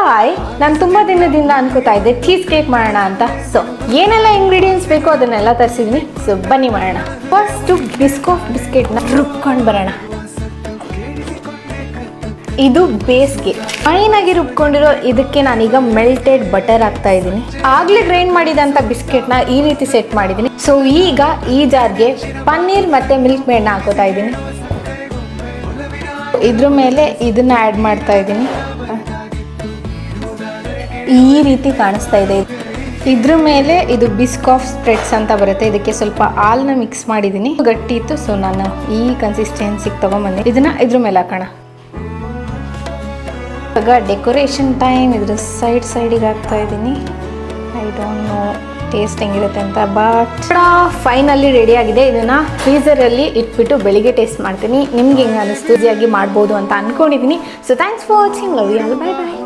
Hi, ನಾನು ತುಂಬ ದಿನದಿಂದ ಅನ್ಕೋತಾ ಇದ್ದೆ ಚೀಸ್ ಕೇಕ್ ಮಾಡೋಣ ಅಂತ. ಸೊ ಏನೆಲ್ಲ ಇಂಗ್ರೀಡಿಯೆಂಟ್ಸ್ ಬೇಕೋ ಅದನ್ನೆಲ್ಲ ತರಿಸಿದ್ದೀನಿ. ಸೊ ಬನ್ನಿ ಮಾಡೋಣ. ಫಸ್ಟು ಬಿಸ್ಕೆಟ್ನ ರುಬ್ಕೊಂಡು ಬರೋಣ. ಇದು ಬೇಸ್ಗೆ ಫೈನಾಗಿ ರುಬ್ಕೊಂಡಿರೋ ಇದಕ್ಕೆ ನಾನೀಗ ಮೆಲ್ಟೆಡ್ ಬಟರ್ ಹಾಕ್ತಾ ಇದ್ದೀನಿ. ಆಗಲೇ ಗ್ರೈಂಡ್ ಮಾಡಿದಂಥ ಬಿಸ್ಕೆಟ್ನ ಈ ರೀತಿ ಸೆಟ್ ಮಾಡಿದ್ದೀನಿ. ಸೊ ಈಗ ಈ ಜಾರ್ಗೆ ಪನ್ನೀರ್ ಮತ್ತು ಮಿಲ್ಕ್ ಮೇಡ್ನ ಹಾಕೋತಾ ಇದ್ದೀನಿ. ಇದ್ರ ಮೇಲೆ ಇದನ್ನ ಆ್ಯಡ್ ಮಾಡ್ತಾ ಇದ್ದೀನಿ. ಈ ರೀತಿ ಕಾಣಿಸ್ತಾ ಇದೆ. ಇದ್ರ ಮೇಲೆ ಇದು ಬಿಸ್ಕಾಫ್ ಸ್ಪ್ರೆಡ್ಸ್ ಅಂತ ಬರುತ್ತೆ. ಇದಕ್ಕೆ ಸ್ವಲ್ಪ ಹಾಲನ್ನ ಮಿಕ್ಸ್ ಮಾಡಿದ್ದೀನಿ, ಗಟ್ಟಿ ಇತ್ತು. ಸೊ ನಾನು ಈ ಕನ್ಸಿಸ್ಟೆನ್ಸಿಗೆ ತೊಗೊಂಬಂದೆ. ಇದನ್ನ ಇದ್ರ ಮೇಲೆ ಹಾಕೋಣ. ಇವಾಗ ಡೆಕೋರೇಷನ್ ಟೈಮ್. ಇದ್ರ ಸೈಡಿಗೆ ಹಾಕ್ತಾ ಇದ್ದೀನಿ. ಐ ಡೋಂಟ್ ನೋ ಟೇಸ್ಟ್ ಹೆಂಗಿರುತ್ತೆ ಅಂತ, ಬಟ್ ಫೈನಲಿ ರೆಡಿ ಆಗಿದೆ. ಇದನ್ನ ಫ್ರೀಸರಲ್ಲಿ ಇಟ್ಬಿಟ್ಟು ಬೆಳಿಗ್ಗೆ ಟೇಸ್ಟ್ ಮಾಡ್ತೀನಿ. ನಿಮ್ಗೆ ಹೆಂಗೆ ಅನಿಸ್ತು? ಈಸಿಯಾಗಿ ಮಾಡ್ಬೋದು ಅಂತ ಅನ್ಕೊಂಡಿದ್ದೀನಿ. So thanks for watching. Love you all. Bye bye.